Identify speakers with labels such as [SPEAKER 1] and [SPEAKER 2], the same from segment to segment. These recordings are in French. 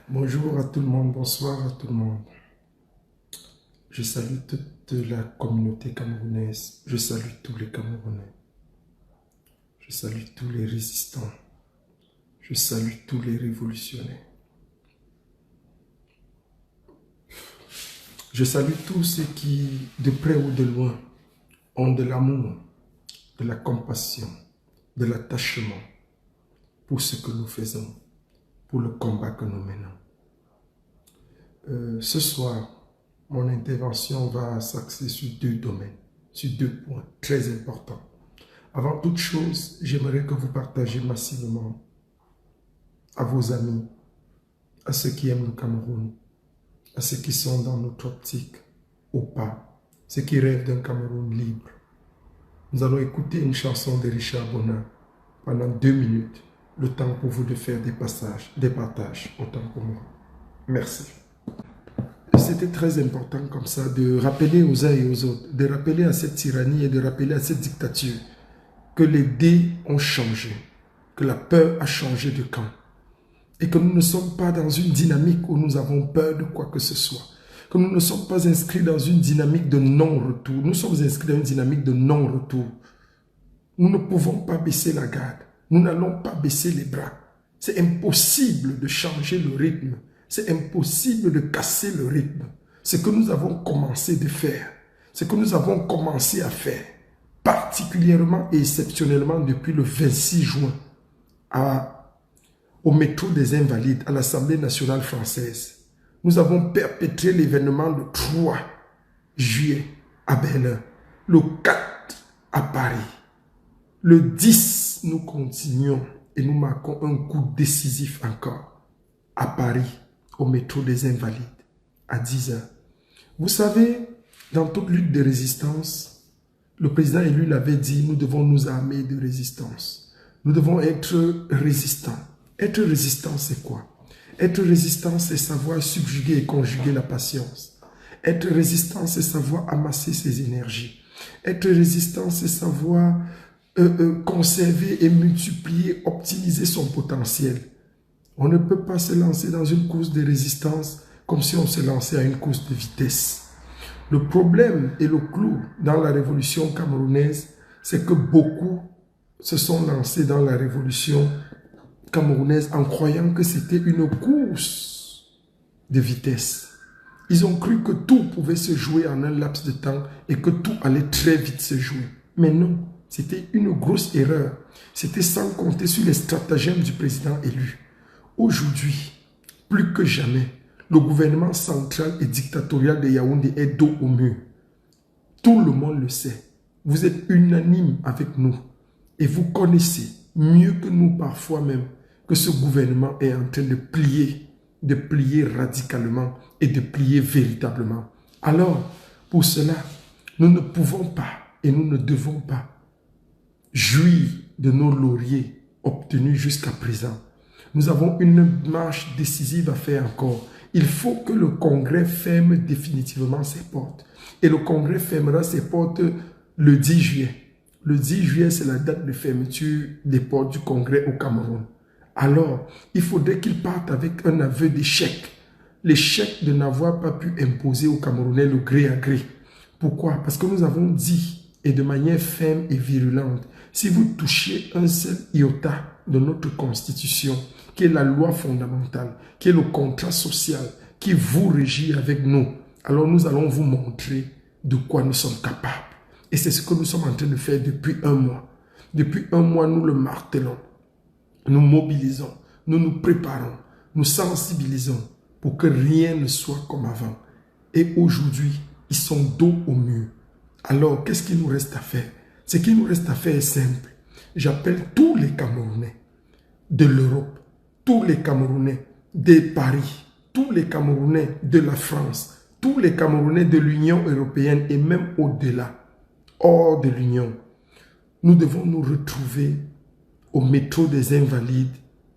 [SPEAKER 1] Bonjour à tout le monde, bonsoir à tout le monde. Je salue toute la communauté camerounaise, je salue tous les Camerounais, je salue tous les résistants, je salue tous les révolutionnaires. Je salue tous ceux qui, de près ou de loin, ont de l'amour, de la compassion, de l'attachement pour ce que nous faisons, pour le combat que nous menons. Ce soir, mon intervention va s'axer sur deux domaines, sur deux points très importants. Avant toute chose, j'aimerais que vous partagiez massivement à vos amis, à ceux qui aiment le Cameroun, à ceux qui sont dans notre optique ou pas, ceux qui rêvent d'un Cameroun libre. Nous allons écouter une chanson de Richard Bona pendant 2 minutes, le temps pour vous de faire des partages, autant pour moi. Merci. C'était très important comme ça de rappeler aux uns et aux autres, de rappeler à cette tyrannie et de rappeler à cette dictature que les dés ont changé, que la peur a changé de camp et que nous ne sommes pas dans une dynamique où nous avons peur de quoi que ce soit, que nous ne sommes pas inscrits dans une dynamique de non-retour, nous sommes inscrits dans une dynamique de non-retour. Nous ne pouvons pas baisser la garde, nous n'allons pas baisser les bras. C'est impossible de changer le rythme. C'est impossible de casser le rythme. Ce que nous avons commencé de faire, ce que nous avons commencé à faire, particulièrement et exceptionnellement depuis le 26 juin, au métro des Invalides, à l'Assemblée nationale française, nous avons perpétré l'événement le 3 juillet à Berlin, le 4 à Paris. Le 10, nous continuons et nous marquons un coup décisif encore à Paris, au métro des Invalides, à 10 h. Vous savez, dans toute lutte de résistance, le président élu l'avait dit, nous devons nous armer de résistance. Nous devons être résistants. Être résistant, c'est quoi? Être résistant, c'est savoir subjuguer et conjuguer la patience. Être résistant, c'est savoir amasser ses énergies. Être résistant, c'est savoir conserver et multiplier, optimiser son potentiel. On ne peut pas se lancer dans une course de résistance comme si on se lançait à une course de vitesse. Le problème et le clou dans la révolution camerounaise, c'est que beaucoup se sont lancés dans la révolution camerounaise en croyant que c'était une course de vitesse. Ils ont cru que tout pouvait se jouer en un laps de temps et que tout allait très vite se jouer. Mais non, c'était une grosse erreur. C'était sans compter sur les stratagèmes du président élu. Aujourd'hui, plus que jamais, le gouvernement central et dictatorial de Yaoundé est dos au mur. Tout le monde le sait. Vous êtes unanime avec nous. Et vous connaissez mieux que nous parfois même que ce gouvernement est en train de plier radicalement et de plier véritablement. Alors, pour cela, nous ne pouvons pas et nous ne devons pas jouir de nos lauriers obtenus jusqu'à présent. Nous avons une marche décisive à faire encore. Il faut que le Congrès ferme définitivement ses portes. Et le Congrès fermera ses portes le 10 juillet. Le 10 juillet, c'est la date de fermeture des portes du Congrès au Cameroun. Alors, il faudrait qu'il parte avec un aveu d'échec. L'échec de n'avoir pas pu imposer aux Camerounais le gré à gré. Pourquoi? Parce que nous avons dit, et de manière ferme et virulente, si vous touchez un seul iota de notre constitution, qui est la loi fondamentale, qui est le contrat social, qui vous régit avec nous, alors nous allons vous montrer de quoi nous sommes capables. Et c'est ce que nous sommes en train de faire depuis 1 mois. Depuis 1 mois, nous le martelons. Nous mobilisons, nous nous préparons, nous sensibilisons pour que rien ne soit comme avant. Et aujourd'hui, ils sont dos au mur. Alors, qu'est-ce qu'il nous reste à faire? Ce qu'il nous reste à faire est simple. J'appelle tous les Camerounais de l'Europe, tous les Camerounais de Paris, tous les Camerounais de la France, tous les Camerounais de l'Union européenne et même au-delà, hors de l'Union. Nous devons nous retrouver au métro des Invalides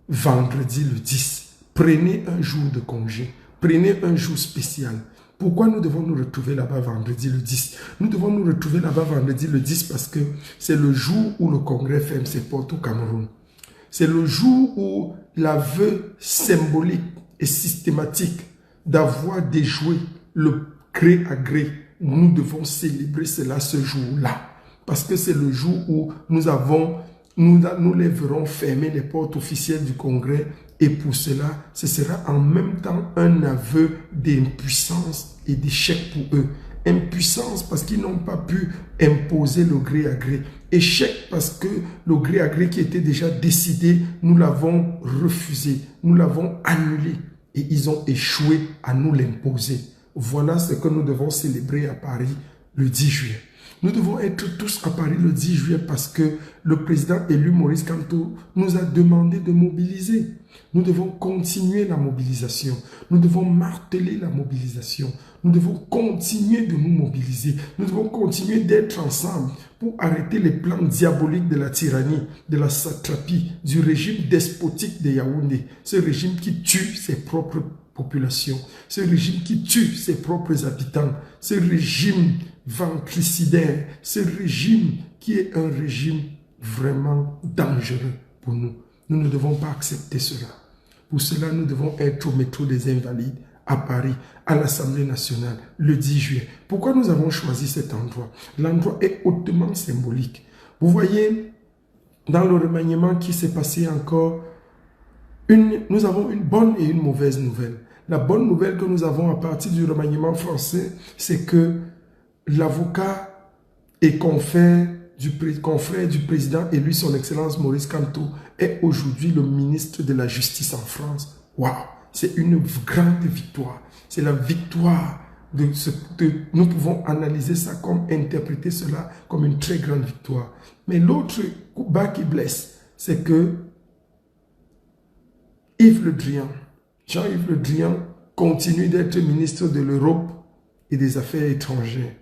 [SPEAKER 1] vendredi le 10. Prenez un jour de congé, prenez un jour spécial. Pourquoi nous devons nous retrouver là-bas vendredi le 10? Nous devons nous retrouver là-bas vendredi le 10 parce que c'est le jour où le Congrès ferme ses portes au Cameroun. C'est le jour où l'aveu symbolique et systématique d'avoir déjoué le gré à gré. Nous devons célébrer cela ce jour-là. Parce que c'est le jour où nous les verrons fermer les portes officielles du Congrès. Et pour cela, ce sera en même temps un aveu d'impuissance et d'échec pour eux. Impuissance parce qu'ils n'ont pas pu imposer le gré à gré. Échec parce que le gré à gré qui était déjà décidé, nous l'avons refusé, nous l'avons annulé et ils ont échoué à nous l'imposer. Voilà ce que nous devons célébrer à Paris le 10 juillet. Nous devons être tous à Paris le 10 juillet parce que le président élu Maurice Kamto nous a demandé de mobiliser. Nous devons continuer la mobilisation. Nous devons marteler la mobilisation. Nous devons continuer de nous mobiliser. Nous devons continuer d'être ensemble pour arrêter les plans diaboliques de la tyrannie, de la satrapie, du régime despotique de Yaoundé. Ce régime qui tue ses propres populations. Ce régime qui tue ses propres habitants. Ce régime ventricidaire. Ce régime qui est un régime vraiment dangereux pour nous. Nous ne devons pas accepter cela. Pour cela, nous devons être au métro des Invalides, à Paris, à l'Assemblée nationale, le 10 juillet. Pourquoi nous avons choisi cet endroit? L'endroit est hautement symbolique. Vous voyez, dans le remaniement qui s'est passé encore, nous avons une bonne et une mauvaise nouvelle. La bonne nouvelle que nous avons à partir du remaniement français, c'est que l'avocat et confrère du président élu son Excellence Maurice Kamto est aujourd'hui le ministre de la Justice en France. Waouh! C'est une grande victoire. C'est la victoire nous pouvons analyser ça comme, interpréter cela comme une très grande victoire. Mais l'autre coup bas qui blesse, c'est que Yves Le Drian, Jean-Yves Le Drian, continue d'être ministre de l'Europe et des Affaires étrangères.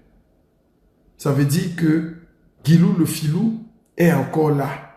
[SPEAKER 1] Ça veut dire que Guilou le Filou est encore là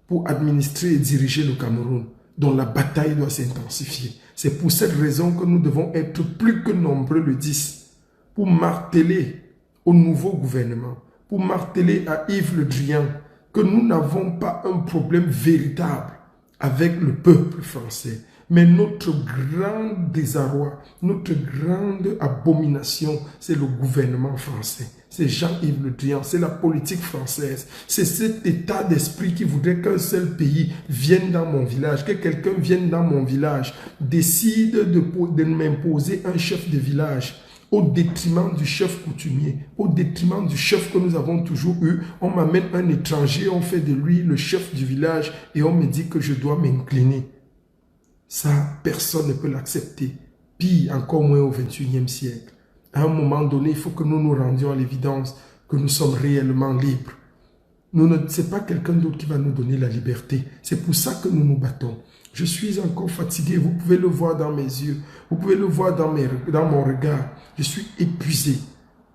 [SPEAKER 1] pour administrer et diriger le Cameroun, dont la bataille doit s'intensifier. C'est pour cette raison que nous devons être plus que nombreux le 10 pour marteler au nouveau gouvernement, pour marteler à Yves Le Drian que nous n'avons pas un problème véritable avec le peuple français. Mais notre grand désarroi, notre grande abomination, c'est le gouvernement français. C'est Jean-Yves Le Drian, c'est la politique française. C'est cet état d'esprit qui voudrait qu'un seul pays vienne dans mon village, que quelqu'un vienne dans mon village, décide de m'imposer un chef de village au détriment du chef coutumier, au détriment du chef que nous avons toujours eu. On m'amène un étranger, on fait de lui le chef du village et on me dit que je dois m'incliner. Ça, personne ne peut l'accepter. Pire, encore moins au XXIe siècle. À un moment donné, il faut que nous nous rendions à l'évidence que nous sommes réellement libres. Ce n'est pas quelqu'un d'autre qui va nous donner la liberté. C'est pour ça que nous nous battons. Je suis encore fatigué. Vous pouvez le voir dans mes yeux. Vous pouvez le voir dans mon regard. Je suis épuisé.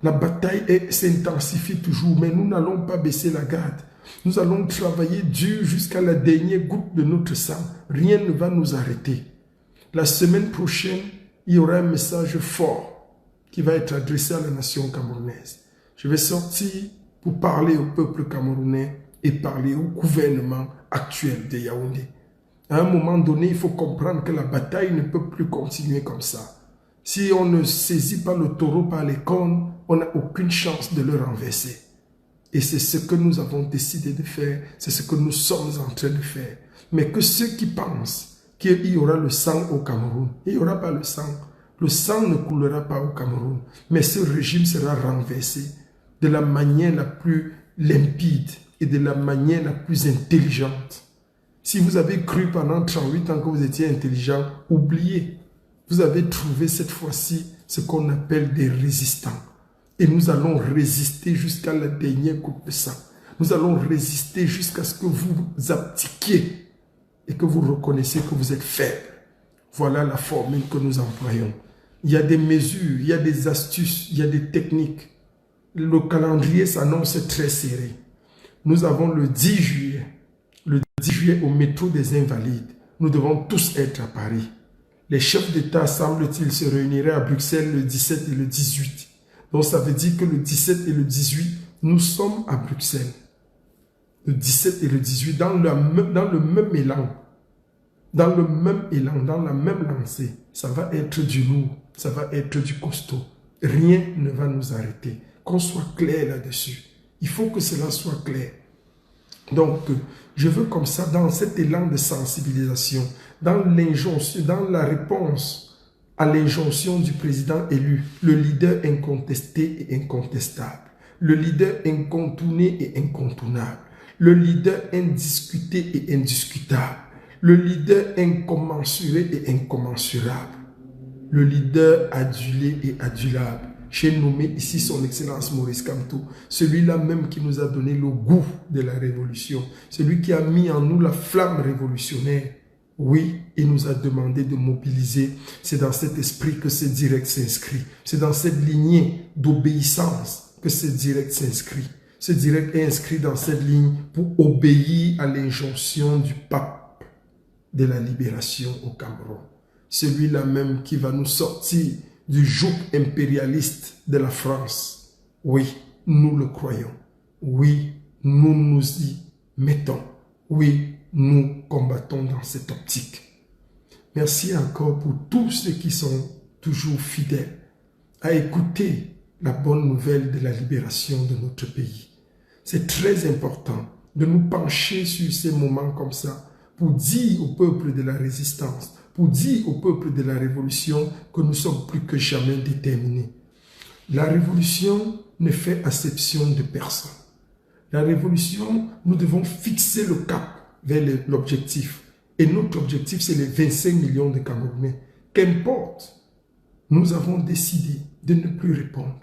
[SPEAKER 1] La bataille s'intensifie toujours, mais nous n'allons pas baisser la garde. Nous allons travailler dur jusqu'à la dernière goutte de notre sang. Rien ne va nous arrêter. La semaine prochaine, il y aura un message fort qui va être adressé à la nation camerounaise. Je vais sortir pour parler au peuple camerounais et parler au gouvernement actuel de Yaoundé. À un moment donné, il faut comprendre que la bataille ne peut plus continuer comme ça. Si on ne saisit pas le taureau par les cornes, on n'a aucune chance de le renverser. Et c'est ce que nous avons décidé de faire, c'est ce que nous sommes en train de faire. Mais que ceux qui pensent qu'il y aura le sang au Cameroun, il n'y aura pas le sang. Le sang ne coulera pas au Cameroun, mais ce régime sera renversé de la manière la plus limpide et de la manière la plus intelligente. Si vous avez cru pendant 38 ans que vous étiez intelligent, oubliez. Vous avez trouvé cette fois-ci ce qu'on appelle des résistants. Et nous allons résister jusqu'à la dernière goutte de sang. Nous allons résister jusqu'à ce que vous abdiquiez et que vous reconnaissiez que vous êtes faible. Voilà la formule que nous employons. Il y a des mesures, il y a des astuces, il y a des techniques. Le calendrier s'annonce très serré. Nous avons le 10 juillet. Le 10 juillet au métro des Invalides. Nous devons tous être à Paris. Les chefs d'État, semble-t-il, se réuniraient à Bruxelles le 17 et le 18. Donc ça veut dire que le 17 et le 18, nous sommes à Bruxelles. le 17 et le 18, dans le même élan, dans la même lancée, ça va être du lourd, ça va être du costaud. Rien ne va nous arrêter. Qu'on soit clair là-dessus. Il faut que cela soit clair. Donc, je veux comme ça, dans cet élan de sensibilisation, dans l'injonction, dans la réponse à l'injonction du président élu, le leader incontesté et incontestable, le leader incontourné et incontournable, le leader indiscuté et indiscutable, le leader incommensuré et incommensurable, le leader adulé et adulable. J'ai nommé ici son Excellence Maurice Kamto, celui-là même qui nous a donné le goût de la révolution, celui qui a mis en nous la flamme révolutionnaire. Oui, il nous a demandé de mobiliser. C'est dans cet esprit que ce direct s'inscrit. C'est dans cette lignée d'obéissance que ce direct s'inscrit. Ce direct est inscrit dans cette ligne pour obéir à l'injonction du pape de la libération au Cameroun. Celui-là même qui va nous sortir du joug impérialiste de la France. Oui, nous le croyons. Oui, nous nous y mettons. Oui, nous combattons dans cette optique. Merci encore pour tous ceux qui sont toujours fidèles à écouter la bonne nouvelle de la libération de notre pays. C'est très important de nous pencher sur ces moments comme ça pour dire au peuple de la résistance, pour dire au peuple de la révolution que nous sommes plus que jamais déterminés. La révolution ne fait exception de personne. La révolution, nous devons fixer le cap vers l'objectif. Et notre objectif, c'est les 25 millions de Camerounais. Qu'importe, nous avons décidé de ne plus répondre.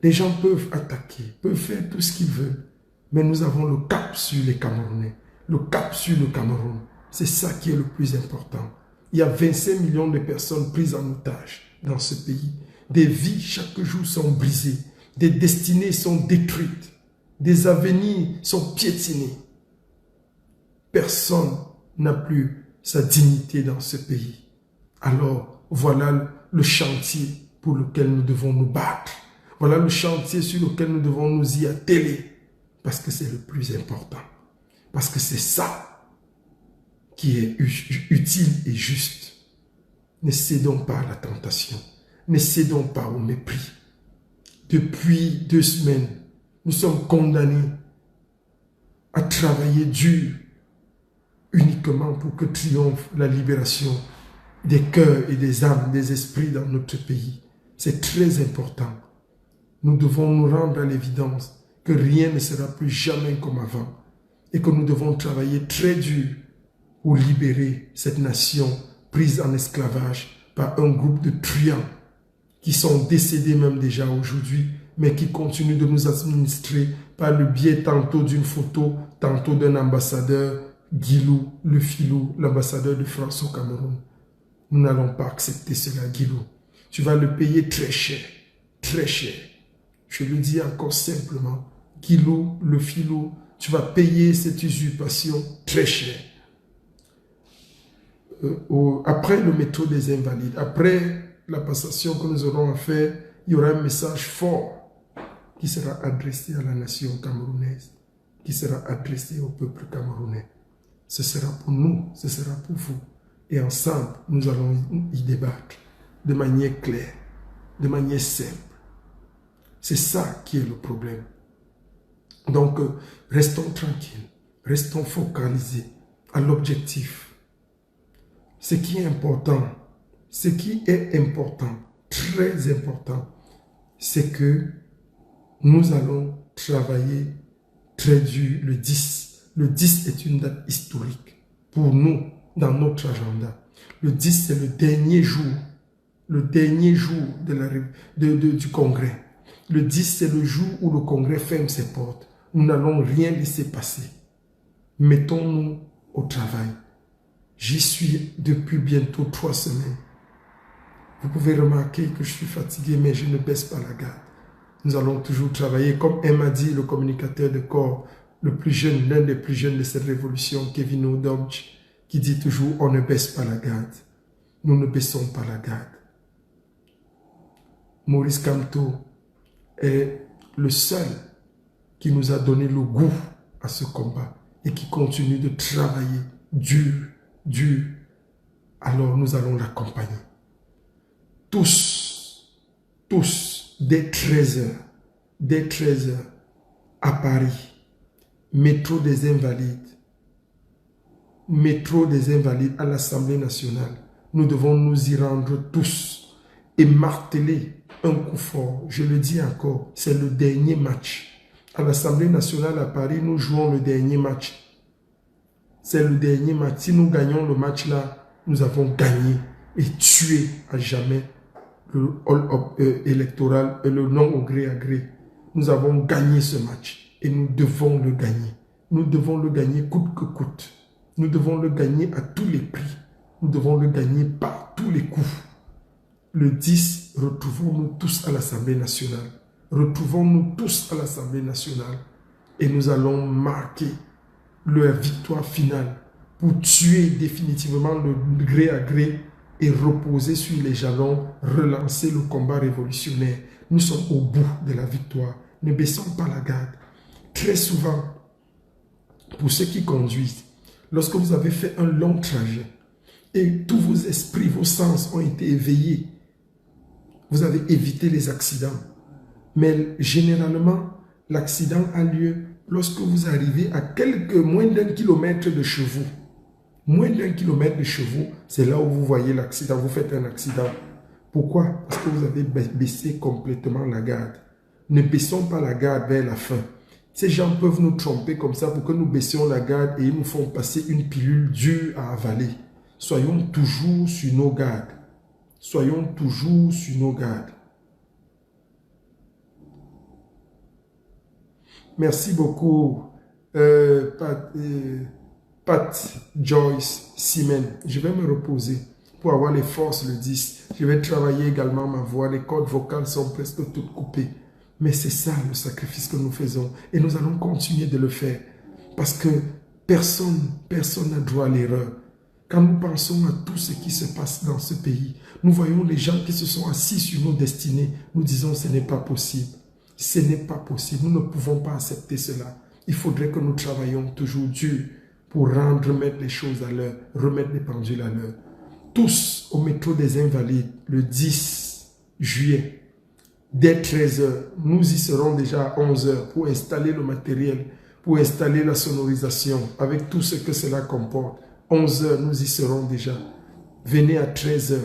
[SPEAKER 1] Les gens peuvent attaquer, peuvent faire tout ce qu'ils veulent, mais nous avons le cap sur les Camerounais, le cap sur le Cameroun. C'est ça qui est le plus important. Il y a 25 millions de personnes prises en otage dans ce pays. Des vies chaque jour sont brisées, des destinées sont détruites, des avenirs sont piétinés. Personne n'a plus sa dignité dans ce pays. Alors, voilà le chantier pour lequel nous devons nous battre. Voilà le chantier sur lequel nous devons nous y atteler. Parce que c'est le plus important. Parce que c'est ça qui est utile et juste. Ne cédons pas à la tentation. Ne cédons pas au mépris. Depuis 2 semaines, nous sommes condamnés à travailler dur uniquement pour que triomphe la libération des cœurs et des âmes, des esprits dans notre pays. C'est très important. Nous devons nous rendre à l'évidence que rien ne sera plus jamais comme avant et que nous devons travailler très dur pour libérer cette nation prise en esclavage par un groupe de truands qui sont décédés même déjà aujourd'hui, mais qui continuent de nous administrer par le biais tantôt d'une photo, tantôt d'un ambassadeur, Guilou, le filou, l'ambassadeur de France au Cameroun. Nous n'allons pas accepter cela, Guilou. Tu vas le payer très cher, très cher. Je le dis encore simplement, Guilou, le filou, tu vas payer cette usurpation très cher. Après le métro des Invalides, après la passation que nous aurons à faire, il y aura un message fort qui sera adressé à la nation camerounaise, qui sera adressé au peuple camerounais. Ce sera pour nous, ce sera pour vous. Et ensemble, nous allons y débattre de manière claire, de manière simple. C'est ça qui est le problème. Donc, restons tranquilles, restons focalisés à l'objectif. Ce qui est important, très important, c'est que nous allons travailler très dur le 10. Le 10 est une date historique pour nous dans notre agenda. Le 10, c'est le dernier jour du congrès. Le 10, c'est le jour où le congrès ferme ses portes. Nous n'allons rien laisser passer. Mettons-nous au travail. J'y suis depuis bientôt 3 semaines. Vous pouvez remarquer que je suis fatigué, mais je ne baisse pas la garde. Nous allons toujours travailler, comme m'a dit le communicateur de corps, le plus jeune, l'un des plus jeunes de cette révolution, Kevin Ododj, qui dit toujours, on ne baisse pas la garde. Nous ne baissons pas la garde. Maurice Kamto est le seul qui nous a donné le goût à ce combat et qui continue de travailler dur, alors nous allons l'accompagner. Tous, dès 13 h, à Paris, métro des Invalides à l'Assemblée nationale, nous devons nous y rendre tous et marteler un coup fort. Je le dis encore, c'est le dernier match. À l'Assemblée nationale à Paris, nous jouons le dernier match. C'est le dernier match. Si nous gagnons le match là, nous avons gagné et tué à jamais le hold-up électoral et le non au gré à gré. Nous avons gagné ce match et nous devons le gagner. Nous devons le gagner coûte que coûte. Nous devons le gagner à tous les prix. Nous devons le gagner par tous les coups. Le 10, retrouvons-nous tous à l'Assemblée nationale. Retrouvons-nous tous à l'Assemblée nationale et nous allons marquer leur victoire finale pour tuer définitivement le gré à gré et reposer sur les jalons, relancer le combat révolutionnaire. Nous sommes au bout de la victoire. Ne baissons pas la garde. Très souvent, pour ceux qui conduisent, lorsque vous avez fait un long trajet et tous vos esprits, vos sens ont été éveillés, vous avez évité les accidents. Mais généralement, l'accident a lieu lorsque vous arrivez à moins d'1 kilomètre de chez vous. Moins d'1 kilomètre de chez vous, c'est là où vous voyez l'accident, vous faites un accident. Pourquoi? Parce que vous avez baissé complètement la garde. Ne baissons pas la garde vers la fin. Ces gens peuvent nous tromper comme ça pour que nous baissions la garde et ils nous font passer une pilule dure à avaler. Soyons toujours sur nos gardes. Soyons toujours sur nos gardes. Merci beaucoup, Pat Joyce Simen. Je vais me reposer pour avoir les forces le 10. Je vais travailler également ma voix. Les cordes vocales sont presque toutes coupées. Mais c'est ça le sacrifice que nous faisons. Et nous allons continuer de le faire. Parce que personne n'a droit à l'erreur. Quand nous pensons à tout ce qui se passe dans ce pays, nous voyons les gens qui se sont assis sur nos destinées. Nous disons ce n'est pas possible. Ce n'est pas possible. Nous ne pouvons pas accepter cela. Il faudrait que nous travaillions toujours dur pour remettre les choses à l'heure, remettre les pendules à l'heure. Tous au métro des Invalides, le 10 juillet, dès 13 h, nous y serons déjà à 11 h pour installer le matériel, pour installer la sonorisation, avec tout ce que cela comporte. 11 h, nous y serons déjà. Venez à 13 h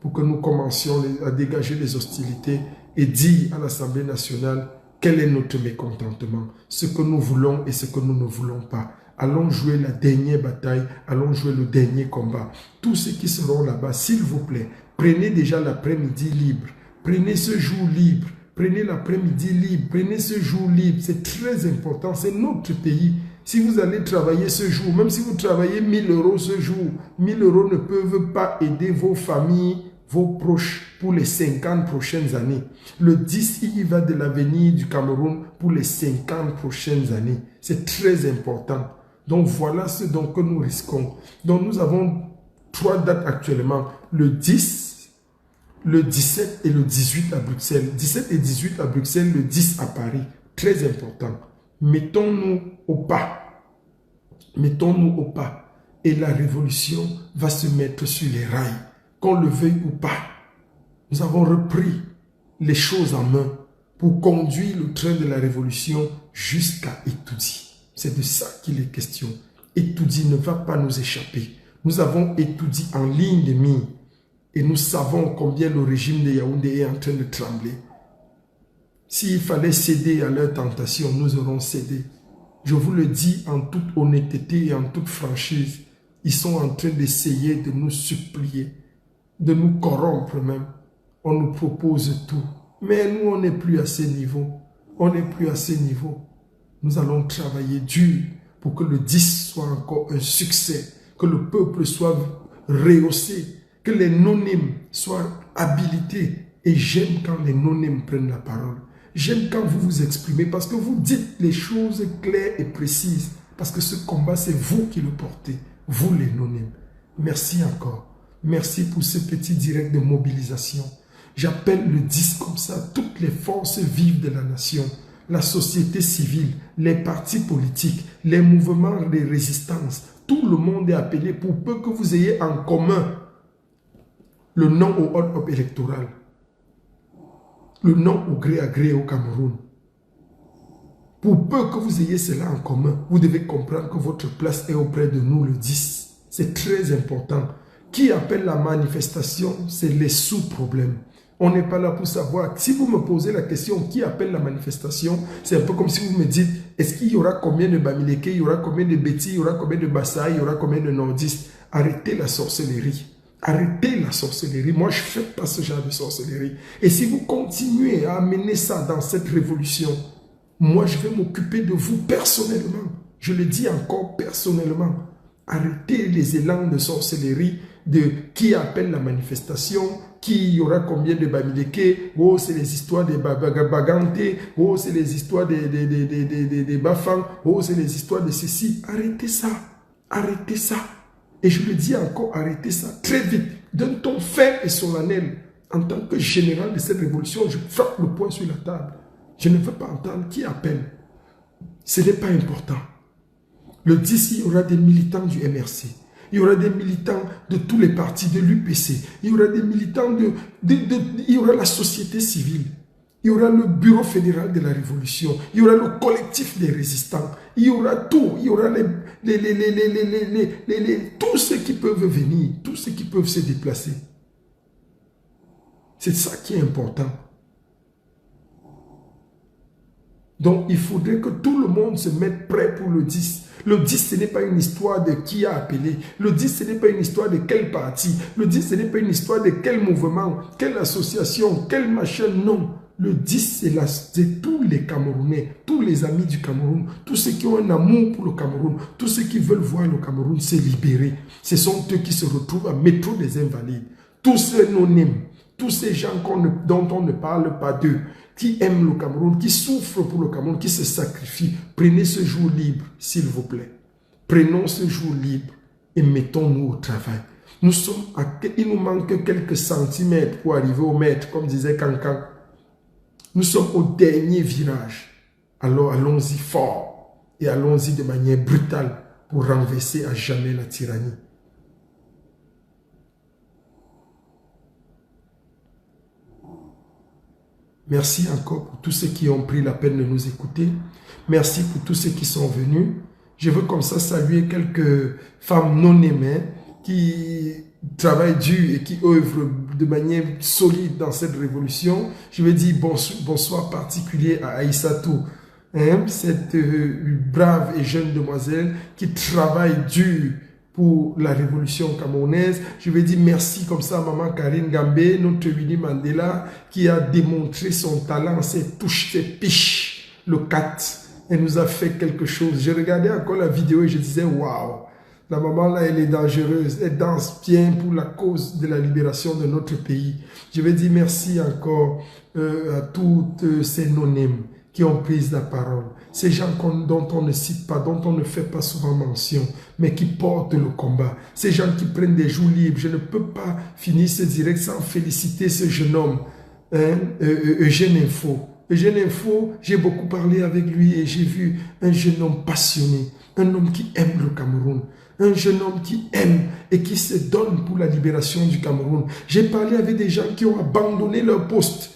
[SPEAKER 1] pour que nous commencions à dégager les hostilités et dire à l'Assemblée nationale quel est notre mécontentement, ce que nous voulons et ce que nous ne voulons pas. Allons jouer la dernière bataille, allons jouer le dernier combat. Tous ceux qui seront là-bas, s'il vous plaît, prenez déjà l'après-midi libre. Prenez ce jour libre, prenez l'après-midi libre, prenez ce jour libre. C'est très important, c'est notre pays. Si vous allez travailler ce jour, même si vous travaillez 1000 € ce jour, 1000 € ne peuvent pas aider vos familles, vos proches pour les 50 prochaines années. Le 10, il y va de l'avenir du Cameroun pour les 50 prochaines années. C'est très important. Donc voilà ce dont que nous risquons. Donc nous avons 3 dates actuellement. Le 10, le 17 et le 18 à Bruxelles. 17 et 18 à Bruxelles, le 10 à Paris. Très important. Mettons-nous au pas. Mettons-nous au pas. Et la révolution va se mettre sur les rails. Qu'on le veuille ou pas. Nous avons repris les choses en main pour conduire le train de la révolution jusqu'à Etoudi. C'est de ça qu'il est question. Etoudi ne va pas nous échapper. Nous avons Etoudi en ligne de mire. Et nous savons combien le régime de Yaoundé est en train de trembler. S'il fallait céder à leur tentation, nous aurons cédé. Je vous le dis en toute honnêteté et en toute franchise. Ils sont en train d'essayer de nous supplier, de nous corrompre même. On nous propose tout. Mais nous, on n'est plus à ce niveau. On n'est plus à ce niveau. Nous allons travailler dur pour que le 10 soit encore un succès, que le peuple soit rehaussé, que les nonimes soient habilités. Et j'aime quand les nonimes prennent la parole. J'aime quand vous vous exprimez parce que vous dites les choses claires et précises. Parce que ce combat, c'est vous qui le portez, vous les nonimes. Merci encore. Merci pour ce petit direct de mobilisation. J'appelle le 10 comme ça, toutes les forces vives de la nation. la société civile, les partis politiques, les mouvements de résistance, tout le monde est appelé pour peu que vous ayez en commun le non au hold-up électoral, le non au gré à gré au Cameroun. Pour peu que vous ayez cela en commun, vous devez comprendre que votre place est auprès de nous le 10. C'est très important. Qui appelle la manifestation, c'est les sous-problèmes. On n'est pas là pour savoir. Si vous me posez la question, qui appelle la manifestation, c'est un peu comme si vous me dites, est-ce qu'il y aura combien de Bamileke, il y aura combien de Béti, il y aura combien de Bassa, il y aura combien de nordistes. Arrêtez la sorcellerie. Arrêtez la sorcellerie. Moi, je ne fais pas ce genre de sorcellerie. Et si vous continuez à amener ça dans cette révolution, moi, je vais m'occuper de vous personnellement. Je le dis encore personnellement. Arrêtez les élans de sorcellerie de qui appelle la manifestation, qui y aura combien de Bamileke, oh, c'est les histoires des Bagante, oh, c'est les histoires des Bafang, oh, c'est les histoires de ceci. Arrêtez ça. Arrêtez ça. Et je le dis encore, arrêtez ça très vite. D'un ton ferme et solennel. En tant que général de cette révolution, je frappe le poing sur la table. Je ne veux pas entendre qui appelle. Ce n'est pas important. Le 10, il y aura des militants du MRC. Il y aura des militants de tous les partis, de l'UPC. Il y aura des militants il y aura la société civile. Il y aura le bureau fédéral de la révolution. Il y aura le collectif des résistants. Il y aura tout. Il y aura tous ceux qui peuvent venir. Tous ceux qui peuvent se déplacer. C'est ça qui est important. Donc, il faudrait que tout le monde se mette prêt pour le 10. Le 10, ce n'est pas une histoire de qui a appelé. Le 10, ce n'est pas une histoire de quel parti. Le 10, ce n'est pas une histoire de quel mouvement, quelle association, quel machin. Non. Le 10, c'est tous les Camerounais, tous les amis du Cameroun, tous ceux qui ont un amour pour le Cameroun, tous ceux qui veulent voir le Cameroun se libérer. Ce sont eux qui se retrouvent à Métro des Invalides. Tous ces anonymes, tous ces gens dont on ne parle pas d'eux, qui aiment le Cameroun, qui souffrent pour le Cameroun, qui se sacrifient. Prenez ce jour libre, s'il vous plaît. Prenons ce jour libre et mettons-nous au travail. Il nous manque quelques centimètres pour arriver au mètre, comme disait Cancan. Nous sommes au dernier virage. Alors allons-y fort et allons-y de manière brutale pour renverser à jamais la tyrannie. Merci encore pour tous ceux qui ont pris la peine de nous écouter. Merci pour tous ceux qui sont venus. Je veux comme ça saluer quelques femmes non aimées qui travaillent dur et qui œuvrent de manière solide dans cette révolution. Je veux dire bonsoir particulier à Aïssatou, cette brave et jeune demoiselle qui travaille dur pour la révolution camerounaise. Je vais dire merci comme ça à maman Karine Gambé, notre Winnie Mandela, qui a démontré son talent, ses touches, ses piches, le 4. Elle nous a fait quelque chose. Je regardais encore la vidéo et je disais, waouh, la maman là, elle est dangereuse. Elle danse bien pour la cause de la libération de notre pays. Je vais dire merci encore à toutes ces non-nèmes qui ont pris la parole. Ces gens dont on ne cite pas, dont on ne fait pas souvent mention, mais qui portent le combat. Ces gens qui prennent des jours libres. Je ne peux pas finir ce direct sans féliciter ce jeune homme, Eugène Info. Eugène Info, j'ai beaucoup parlé avec lui et j'ai vu un jeune homme passionné, un homme qui aime le Cameroun, un jeune homme qui aime et qui se donne pour la libération du Cameroun. J'ai parlé avec des gens qui ont abandonné leur poste,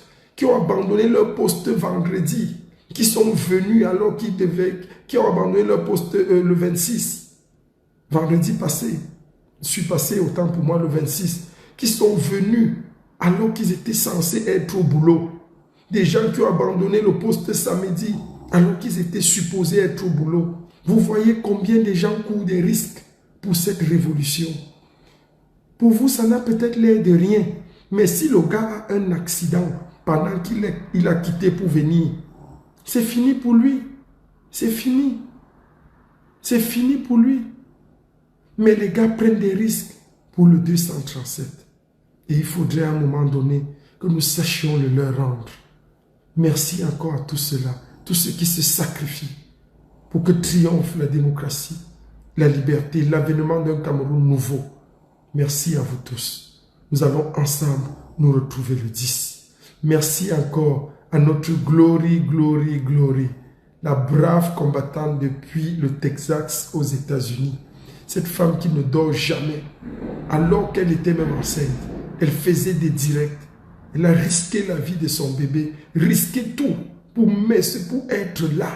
[SPEAKER 1] vendredi, qui sont venus alors qui ont abandonné leur poste le 26, vendredi passé. Je suis passé autant pour moi le 26, qui sont venus alors qu'ils étaient censés être au boulot. Des gens qui ont abandonné le poste samedi alors qu'ils étaient supposés être au boulot. Vous voyez combien de gens courent des risques pour cette révolution. Pour vous, ça n'a peut-être l'air de rien, mais si le gars a un accident pendant qu'il a quitté pour venir, c'est fini pour lui. C'est fini. C'est fini pour lui. Mais les gars prennent des risques pour le 237. Et il faudrait à un moment donné que nous sachions le leur rendre. Merci encore à tous ceux-là, tous ceux qui se sacrifient pour que triomphe la démocratie, la liberté, l'avènement d'un Cameroun nouveau. Merci à vous tous. Nous allons ensemble nous retrouver le 10. Merci encore à notre Glory, Glory, Glory, la brave combattante depuis le Texas aux États-Unis. Cette femme qui ne dort jamais, alors qu'elle était même enceinte, elle faisait des directs. Elle a risqué la vie de son bébé, risqué tout pour être là,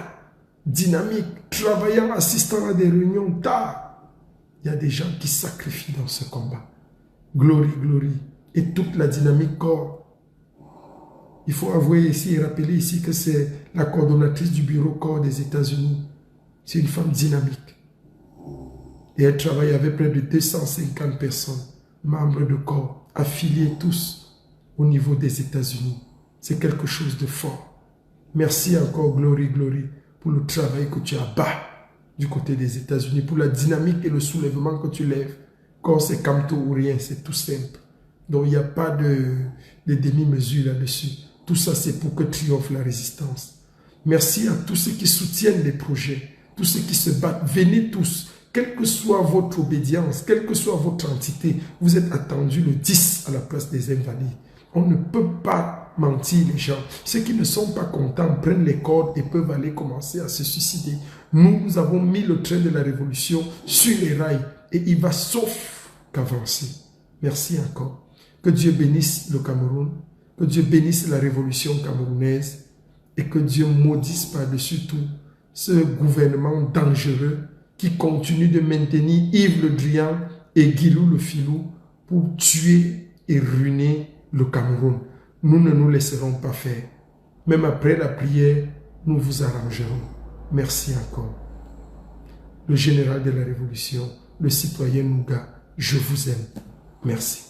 [SPEAKER 1] dynamique, travaillant, assistant à des réunions tard. Il y a des gens qui sacrifient dans ce combat. Glory, Glory. Et toute la dynamique corps. Il faut avouer ici et rappeler ici que c'est la coordonnatrice du bureau corps des États-Unis. C'est une femme dynamique. Et elle travaille avec près de 250 personnes, membres de corps, affiliés tous au niveau des États-Unis. C'est quelque chose de fort. Merci encore, Glory, Glory, pour le travail que tu as bas du côté des États-Unis, pour la dynamique et le soulèvement que tu lèves. Corps, c'est camto ou rien, c'est tout simple. Donc, il n'y a pas de demi-mesure là-dessus. Tout ça, c'est pour que triomphe la résistance. Merci à tous ceux qui soutiennent les projets, tous ceux qui se battent. Venez tous, quelle que soit votre obédience, quelle que soit votre entité, vous êtes attendus le 10 à la place des Invalides. On ne peut pas mentir les gens. Ceux qui ne sont pas contents prennent les cordes et peuvent aller commencer à se suicider. Nous avons mis le train de la révolution sur les rails et il va sauf qu'avancer. Merci encore. Que Dieu bénisse le Cameroun, que Dieu bénisse la révolution camerounaise et que Dieu maudisse par-dessus tout ce gouvernement dangereux qui continue de maintenir Yves Le Drian et Guilou Le Filou pour tuer et ruiner le Cameroun. Nous ne nous laisserons pas faire. Même après la prière, nous vous arrangerons. Merci encore. Le général de la révolution, le citoyen Nouga, je vous aime. Merci.